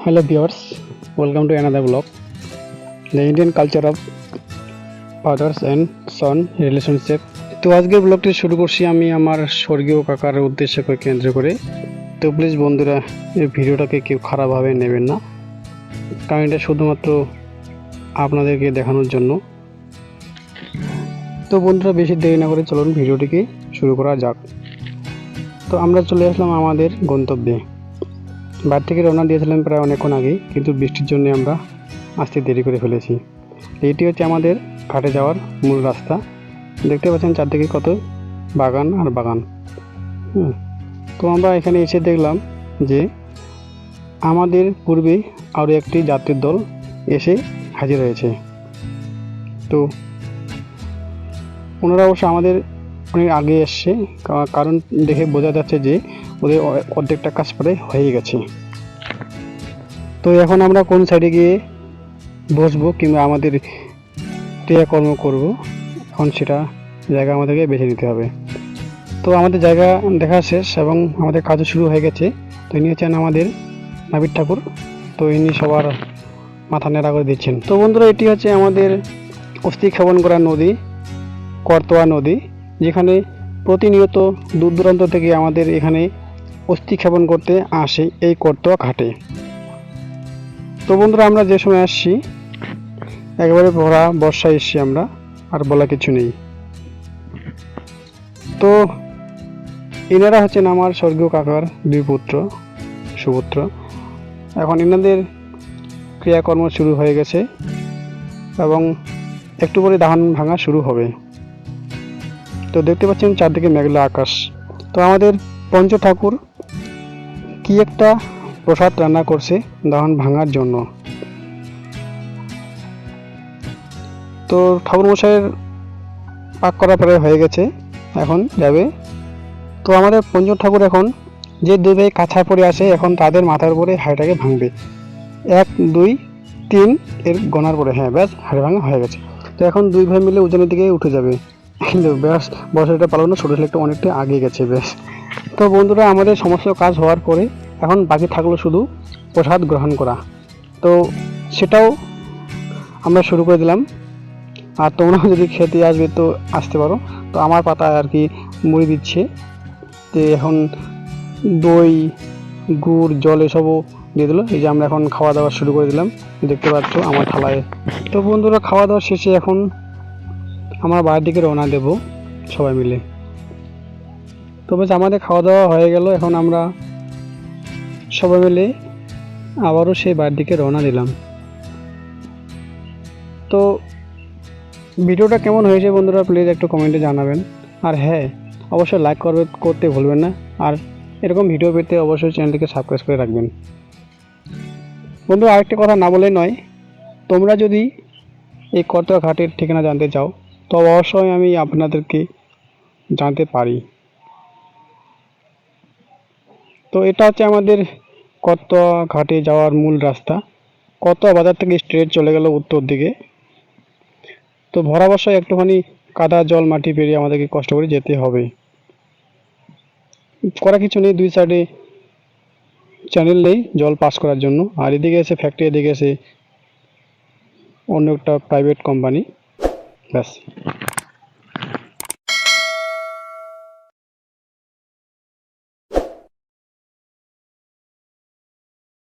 Hello viewers, welcome to another vlog. The Indian culture of fathers and son relationship. তো আজকের ব্লগটি শুরু করছি আমি আমার স্বর্গীয় কাকার উদ্দেশ্যকে কেন্দ্র করে। তো প্লিজ বন্ধুরা এই ভিডিওটাকে কেউ খারাপভাবে নেবেন না, কারণ এটা শুধুমাত্র আপনাদেরকে দেখানোর জন্য। তো বন্ধুরা বেশি দেরি না করে চলুন ভিডিওটিকে শুরু করা যাক। তো আমরা চলে আসলাম আমাদের গন্তব্যে। বাড়ি থেকে রওনা দিয়েছিলাম প্রায় অনেকক্ষণ আগে, কিন্তু বৃষ্টির জন্য আমরা আসতে দেরি করে ফেলেছি। এটি হচ্ছে আমাদের ঘাটে যাওয়ার মূল রাস্তা। দেখতে পাচ্ছেন চারদিকে কত বাগান আর বাগান। তো আমরা এখানে এসে দেখলাম যে আমাদের পূর্বে আরও একটি যাত্রীর দল এসে হাজির হয়েছে। তো ওনারা অবশ্য আমাদের অনেক আগে এসছে, কারণ দেখে বোঝা যাচ্ছে যে ওদের অর্ধেকটা কাজ প্রায় হয়ে গেছে। তো এখন আমরা কোন সাইডে গিয়ে বসবো কিংবা আমাদের ক্রিয়াকর্ম করব, এখন সেটা জায়গা আমাদেরকে বেছে নিতে হবে। তো আমাদের জায়গা দেখা শেষ এবং আমাদের কাজও শুরু হয়ে গেছে। তো ইনি হচ্ছেন আমাদের নাবিদ ঠাকুর। তো ইনি সবার মাথা নেড়া করে দিচ্ছেন। তো বন্ধুরা, এটি হচ্ছে আমাদের অস্থি ক্ষেপণ করা নদী, করতোয়া নদী, যেখানে প্রতিনিয়ত দূর দূরান্ত থেকে আমাদের এখানে অস্থি ক্ষেপণ করতে আসে এই করতোয়া ঘাটে। তো বন্ধুরা, আমরা যে সময় আসছি একেবারে ভরা বর্ষায় এসছি আমরা, আর বলা কিছু নেই। তো এনারা হচ্ছেন আমার স্বর্গীয় কাকার দুই পুত্র সুপুত্র। এখন এনাদের ক্রিয়াকর্ম শুরু হয়ে গেছে এবং একটু পরে ধান ভাঙা শুরু হবে। তো দেখতে পাচ্ছেন চারদিকে মেঘলা আকাশ। তো আমাদের পঞ্চ ঠাকুর কি একটা প্রসাদ রান্না করছে ধান ভাঙার জন্য। তো ঠাকুর মশাইয়ের পাক করা প্রায় হয়ে গেছে, এখন যাবে। তো আমাদের পঞ্চ ঠাকুর এখন যে দুই ভাই কাছা পড়ে আসে, এখন তাদের মাথার উপরে হাড়টাকে ভাঙবে। 1 2 3 এর গণার পরে ব্যাস হাড় ভাঙা হয়ে গেছে। তো এখন দুই ভাই মিলে ওজনের দিকে উঠে যাবে। কিন্তু ব্যাস বছরটা পালানো ছোটো ছেলেটা অনেকটা আগে গেছে ব্যাস। তো বন্ধুরা, আমাদের সমস্ত কাজ হওয়ার পরে এখন বাকি থাকলো শুধু প্রসাদ গ্রহণ করা। তো সেটাও আমরা শুরু করে দিলাম। আর তোমরাও যদি খেতে আসবে তো আসতে পারো। তো আমার পাতা আর কি মুড়ি দিচ্ছে। তো এখন দই, গুড়, জল এসবও দিয়ে দিল। এই যে আমরা এখন খাওয়া দাওয়া শুরু করে দিলাম, দেখতে পাচ্ছ আমার থালায়। তো বন্ধুরা, খাওয়া দাওয়া শেষে এখন আমরা বাড়ির দিকে রওনা দেব সবাই মিলে। তো বেশ আমাদের খাওয়া দাওয়া হয়ে গেল, এখন আমরা সবাই মিলে আবারও সেই বাড়ির দিকে রওনা দিলাম। তো ভিডিওটা কেমন হয়েছে বন্ধুরা প্লিজ একটু কমেন্টে জানাবেন। আর অবশ্যই লাইক করতে ভুলবেন না। আর এরকম ভিডিও পেতে অবশ্যই চ্যানেলটিকে সাবস্ক্রাইব করে রাখবেন। বন্ধু, আরেকটা কথা না বলে নয়, তোমরা যদি এই করতোয়া ঘাটের ঠিকানা জানতে চাও তো অবশ্যই আমি আপনাদেরকে জানতে পারি। তো এটা হচ্ছে আমাদের করতোয়া ঘাটে যাওয়ার মূল রাস্তা। করতোয়া বাজার থেকে স্ট্রেট চলে গেল উত্তর দিকে। তো ভরা বর্ষায় একটুখানি কাদা জল মাটি পেরিয়ে আমাদেরকে কষ্ট করে যেতে হবে। করা কিছু নেই, দুই সাইডে চ্যানেল নেই জল পাস করার জন্য। আর এদিকে এসে ফ্যাক্টরি, এদিকে এসে অন্য একটা প্রাইভেট কোম্পানি, ব্যাস।